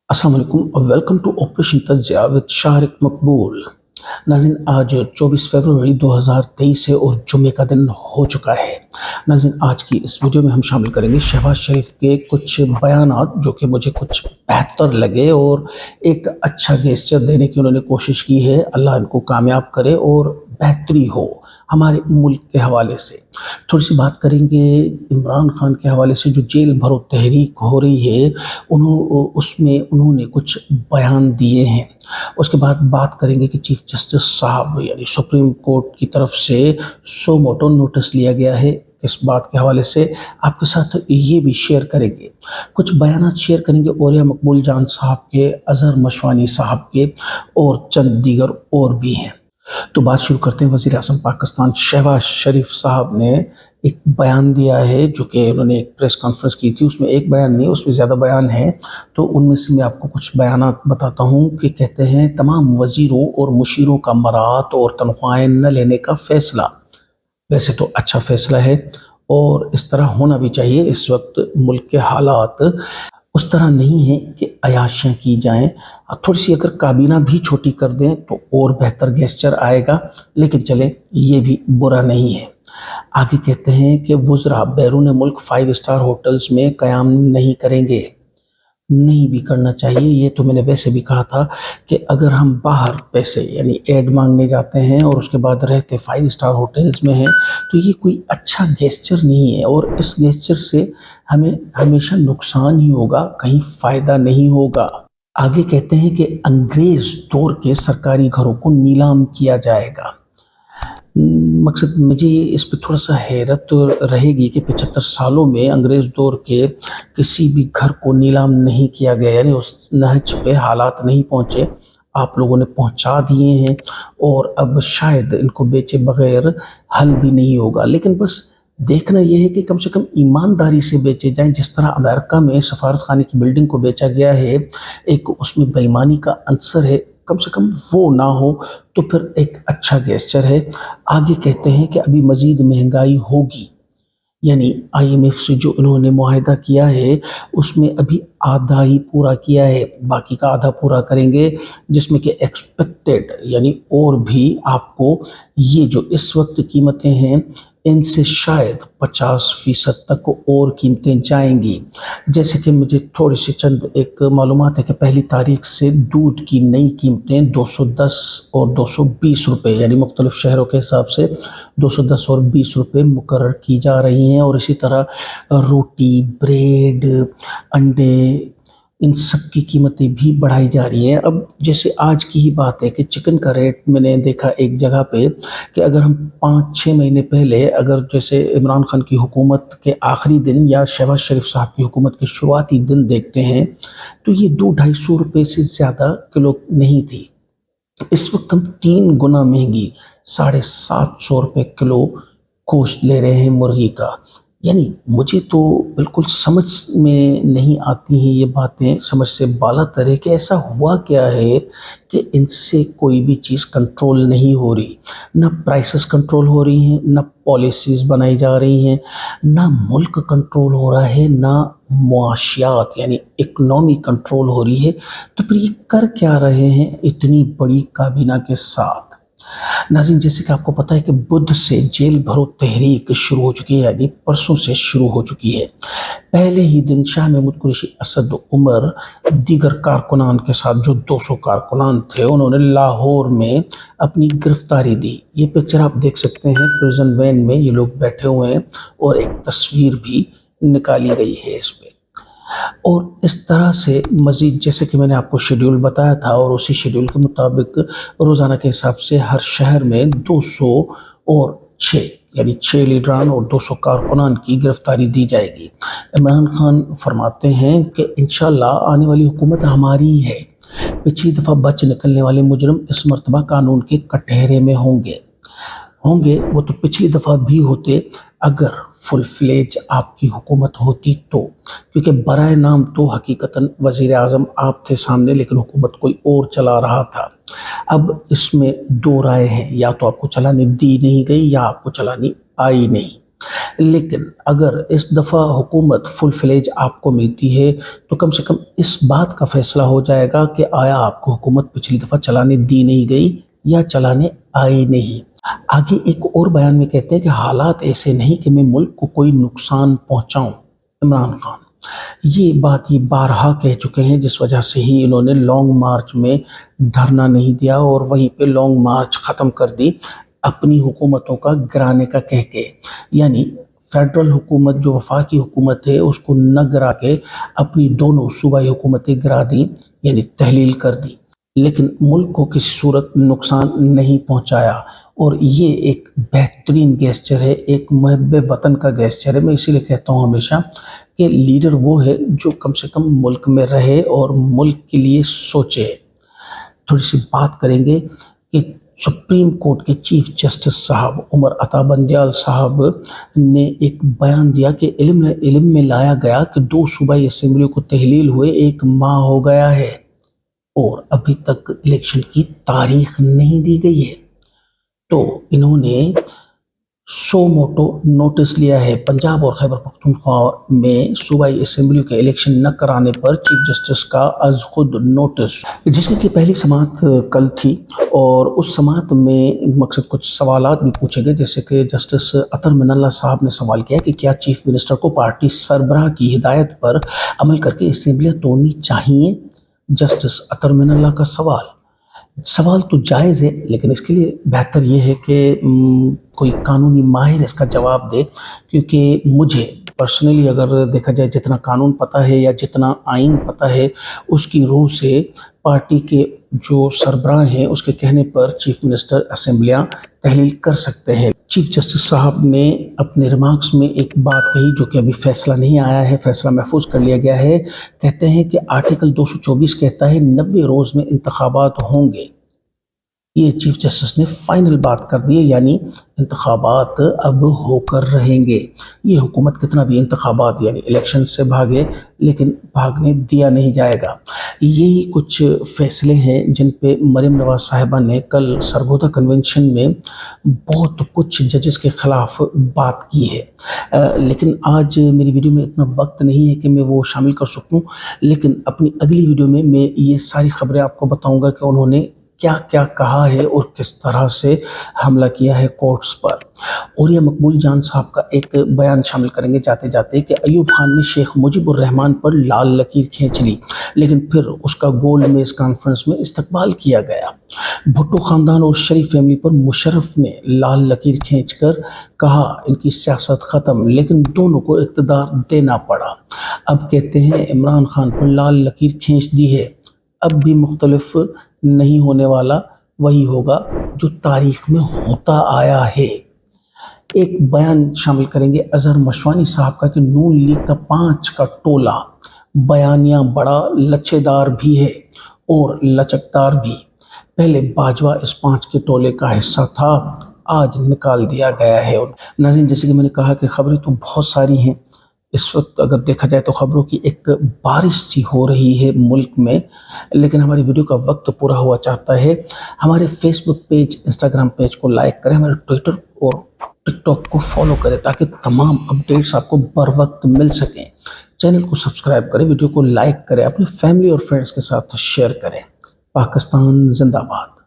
अस्सलाम वालेकुम और welcome to operation Tajziya with Shariq Maqbool. नाज़रीन, आज 24 फरवरी 2023 है और जुम्मे का दिन हो चुका है। नाज़रीन, आज की इस वीडियो में हम शामिल करेंगे शहबाज शरीफ के कुछ बयानात जो कि मुझे कुछ बेहतर लगे और एक अच्छा गेस्चर देने की उन्होंने कोशिश की है। अल्लाह इनको कामयाब करे और बेहतरी हो हमारे मुल्क के हवाले से। थोड़ी सी बात करेंगे इमरान खान के हवाले से, जो जेल भरो तहरीक हो रही है उसमें उन्होंने कुछ बयान दिए हैं। उसके बाद बात करेंगे कि चीफ जस्टिस साहब यानी सुप्रीम कोर्ट की तरफ से सो मोटो नोटिस लिया गया है। इस बात के हवाले से आपके साथ ये भी शेयर करेंगे, कुछ बयानात शेयर करेंगे औलिया मकबूल जान साहब के, अजहर मशवानी साहब के और चंद दीगर और भी हैं। तो बात शुरू करते हैं। वज़ीर आज़म पाकिस्तान शहबाज शरीफ साहब ने एक बयान दिया है, जो कि उन्होंने एक प्रेस कॉन्फ्रेंस की थी। उसमें एक बयान नहीं, उसमें ज़्यादा बयान है, तो उनमें से मैं आपको कुछ बयानात बताता हूँ कि कहते हैं तमाम वज़ीरों और मुशीरों का मरात और तनख्वाहें न लेने का फ़ैसला वैसे तो अच्छा फ़ैसला है और इस तरह होना भी चाहिए। इस वक्त मुल्क के हालात उस तरह नहीं है कि अयाशियाँ की जाएं। थोड़ी सी अगर काबीना भी छोटी कर दें तो और बेहतर गेस्चर आएगा, लेकिन चलें, ये भी बुरा नहीं है। आगे कहते हैं कि वुज़रा बैरून मुल्क 5 स्टार होटल्स में क़याम नहीं करेंगे। नहीं भी करना चाहिए। ये तो मैंने वैसे भी कहा था कि अगर हम बाहर पैसे यानी ऐड मांगने जाते हैं और उसके बाद रहते 5 स्टार होटल्स में हैं, तो ये कोई अच्छा गेस्चर नहीं है और इस गेस्चर से हमें हमेशा नुकसान ही होगा, कहीं फ़ायदा नहीं होगा। आगे कहते हैं कि अंग्रेज़ दौर के सरकारी घरों को नीलाम किया जाएगा। मकसद मुझे इस पे थोड़ा सा हैरत तो रहेगी कि 75 सालों में अंग्रेज़ दौर के किसी भी घर को नीलाम नहीं किया गया, यानी उस नहज पे हालात नहीं पहुँचे, आप लोगों ने पहुँचा दिए हैं और अब शायद इनको बेचे बगैर हल भी नहीं होगा। लेकिन बस देखना यह है कि कम से कम ईमानदारी से बेचे जाएं। जिस तरह अमेरिका में सफारत खाने की बिल्डिंग को बेचा गया है, एक उसमें बेईमानी का अंसर है, कम से कम वो ना हो तो फिर एक अच्छा गेस्चर है। आगे कहते हैं कि अभी मज़ीद महंगाई होगी, यानी आईएमएफ से जो इन्होंने मुआहिदा किया है उसमें अभी आधा ही पूरा किया है, बाकी का आधा पूरा करेंगे, जिसमें कि एक्सपेक्टेड यानी और भी आपको ये जो इस वक्त कीमतें हैं इनसे शायद 50% तक और कीमतें जाएंगी। जैसे कि मुझे थोड़ी सी चंद एक मालूमात है कि पहली तारीख से दूध की नई कीमतें 210 और 220 रुपये यानी मुख्तलिफ शहरों के हिसाब से 210 और 20 रुपये मुकर्रर की जा रही हैं। और इसी तरह रोटी, ब्रेड, अंडे, इन सब की कीमतें भी बढ़ाई जा रही हैं। अब जैसे आज की ही बात है कि चिकन का रेट मैंने देखा एक जगह पे कि अगर हम 5-6 महीने पहले अगर जैसे इमरान खान की हुकूमत के आखिरी दिन या शहबाज शरीफ साहब की हुकूमत के शुरुआती दिन देखते हैं तो ये 200-250 रुपये से ज़्यादा किलो नहीं थी। इस वक्त हम 3 गुना महंगी 750 रुपये किलो गोश्त ले रहे हैं मुर्गी का। यानी मुझे तो बिल्कुल समझ में नहीं आती हैं ये बातें, समझ से बाला तर है कि ऐसा हुआ क्या है कि इनसे कोई भी चीज़ कंट्रोल नहीं हो रही। ना प्राइसेस कंट्रोल हो रही हैं, ना पॉलिसीज़ बनाई जा रही हैं, ना मुल्क कंट्रोल हो रहा है, ना मुआशियात यानी इकनॉमी कंट्रोल हो रही है। तो फिर ये कर क्या रहे हैं इतनी बड़ी काबीना के साथ। नाज़रीन, जैसे कि आपको पता है कि बुध से जेल भरो तहरीक शुरू हो चुकी है, यानी परसों से शुरू हो चुकी है। पहले ही दिन शाह महमूद कुरैशी, असद उमर, दीगर कारकुनान के साथ जो 200 कारकुनान थे उन्होंने लाहौर में अपनी गिरफ्तारी दी। ये पिक्चर आप देख सकते हैं, प्रिजन वैन में ये लोग बैठे हुए हैं और एक तस्वीर भी निकाली गई है इस पर। और इस तरह से मज़ीद जैसे कि मैंने आपको शेड्यूल बताया था और उसी शेड्यूल के मुताबिक रोज़ाना के हिसाब से हर शहर में 206 यानी 6 लीडरान और 200 कारकुनान की गिरफ्तारी दी जाएगी। इमरान खान फरमाते हैं कि इंशाल्लाह आने वाली हुकूमत हमारी है। पिछली दफ़ा बच निकलने वाले मुजरिम इस मरतबा कानून के कटहरे में होंगे। वो तो पिछली दफ़ा भी होते अगर फुल फ्लेज आपकी हुकूमत होती तो, क्योंकि बराए नाम तो हकीकतन वज़ीर आज़म आप थे सामने, लेकिन हुकूमत कोई और चला रहा था। अब इसमें दो राय हैं, या तो आपको चलानी दी नहीं गई या आपको चलानी आई नहीं। لیکن اگر اس دفعہ حکومت فل فلیج آپ کو ملتی ہے تو کم سے کم اس بات کا فیصلہ ہو جائے گا کہ آیا آپ کو حکومت پچھلی دفعہ چلانے دی نہیں گئی یا چلانے آئی نہیں۔ آگے ایک اور بیان میں کہتے ہیں کہ حالات ایسے نہیں کہ میں ملک کو کوئی نقصان پہنچاؤں۔ عمران خان یہ بارہا کہہ چکے ہیں، جس وجہ سے ہی انہوں نے لانگ مارچ میں دھرنا نہیں دیا اور وہیں پہ لانگ مارچ ختم کر دی اپنی حکومتوں کا گرانے کا کہہ کے، یعنی فیڈرل حکومت جو وفاقی حکومت ہے اس کو نہ گرا کے اپنی دونوں صوبائی حکومتیں گرا دیں، یعنی تحلیل کر دی، لیکن ملک کو کسی صورت نقصان نہیں پہنچایا۔ اور یہ ایک بہترین گیسچر ہے، ایک محب وطن کا گیسچر ہے۔ میں اسی لیے کہتا ہوں ہمیشہ کہ لیڈر وہ ہے جو کم سے کم ملک میں رہے اور ملک کے لیے سوچے۔ تھوڑی سی بات کریں گے کہ سپریم کورٹ کے چیف جسٹس صاحب عمر عطا بندیال صاحب نے ایک بیان دیا کہ علم میں لایا گیا کہ 2 صوبائی اسمبلیوں کو تحلیل ہوئے 1 ماہ ہو گیا ہے اور ابھی تک الیکشن کی تاریخ نہیں دی گئی ہے۔ تو انہوں نے سو موٹو نوٹس لیا ہے پنجاب اور خیبر پختونخوا میں صوبائی اسمبلیوں کے الیکشن نہ کرانے پر چیف جسٹس کا از خود نوٹس، جس کی پہلی سماعت کل تھی اور اس سماعت میں مقصد کچھ سوالات بھی پوچھے گئے، جیسے کہ جسٹس اطہر من اللہ صاحب نے سوال کیا کہ کیا چیف منسٹر کو پارٹی سربراہ کی ہدایت پر عمل کر کے اسمبلیاں توڑنی چاہیے؟ جسٹس اطہر من اللہ کا سوال تو جائز ہے، لیکن اس کے لیے بہتر یہ ہے کہ کوئی قانونی ماہر اس کا جواب دے، کیونکہ مجھے پرسنلی اگر دیکھا جائے جتنا قانون پتہ ہے یا جتنا آئین پتہ ہے، اس کی روح سے پارٹی کے جو سربراہ ہیں اس کے کہنے پر چیف منسٹر اسمبلیاں تحلیل کر سکتے ہیں۔ چیف جسٹس صاحب نے اپنے ریمارکس میں ایک بات کہی جو کہ ابھی فیصلہ نہیں آیا ہے، فیصلہ محفوظ کر لیا گیا ہے۔ کہتے ہیں کہ آرٹیکل 224 کہتا ہے 90 روز میں انتخابات ہوں گے۔ یہ چیف جسٹس نے فائنل بات کر دی ہے، یعنی انتخابات اب ہو کر رہیں گے۔ یہ حکومت کتنا بھی انتخابات یعنی الیکشن سے بھاگے، لیکن بھاگنے دیا نہیں جائے گا۔ یہی کچھ فیصلے ہیں جن پہ مریم نواز صاحبہ نے کل سرگودا کنونشن میں بہت کچھ ججز کے خلاف بات کی ہے، لیکن آج میری ویڈیو میں اتنا وقت نہیں ہے کہ میں وہ شامل کر سکوں، لیکن اپنی اگلی ویڈیو میں یہ ساری خبریں آپ کو بتاؤں گا کہ انہوں نے کیا کیا کہا ہے اور کس طرح سے حملہ کیا ہے کورٹس پر۔ اور یہ مقبول جان صاحب کا ایک بیان شامل کریں گے جاتے جاتے کہ ایوب خان نے شیخ مجیب الرحمان پر لال لکیر کھینچ لی، لیکن پھر اس کا گولڈ میز کانفرنس میں استقبال کیا گیا۔ بھٹو خاندان اور شریف فیملی پر مشرف نے لال لکیر کھینچ کر کہا ان کی سیاست ختم، لیکن دونوں کو اقتدار دینا پڑا۔ اب کہتے ہیں عمران خان پر لال لکیر کھینچ دی ہے، اب بھی مختلف نہیں ہونے والا، وہی ہوگا جو تاریخ میں ہوتا آیا ہے۔ ایک بیان شامل کریں گے اظہر مشوانی صاحب کا کہ نون لیگ کا 5 کا ٹولہ بیانیہ بڑا لچے دار بھی ہے اور لچکدار بھی، پہلے باجوہ اس 5 کے ٹولے کا حصہ تھا، آج نکال دیا گیا ہے۔ ناظرین، جیسے کہ میں نے کہا کہ خبریں تو بہت ساری ہیں اس وقت، اگر دیکھا جائے تو خبروں کی ایک بارش سی ہو رہی ہے ملک میں، لیکن ہماری ویڈیو کا وقت پورا ہوا چاہتا ہے۔ ہمارے فیس بک پیج، انسٹاگرام پیج کو لائک کریں، ہمارے ٹویٹر اور ٹک ٹاک کو فالو کریں تاکہ تمام اپڈیٹس آپ کو بر وقت مل سکیں۔ چینل کو سبسکرائب کریں، ویڈیو کو لائک کریں، اپنی فیملی اور فرینڈز کے ساتھ شیئر کریں۔ پاکستان زندہ باد۔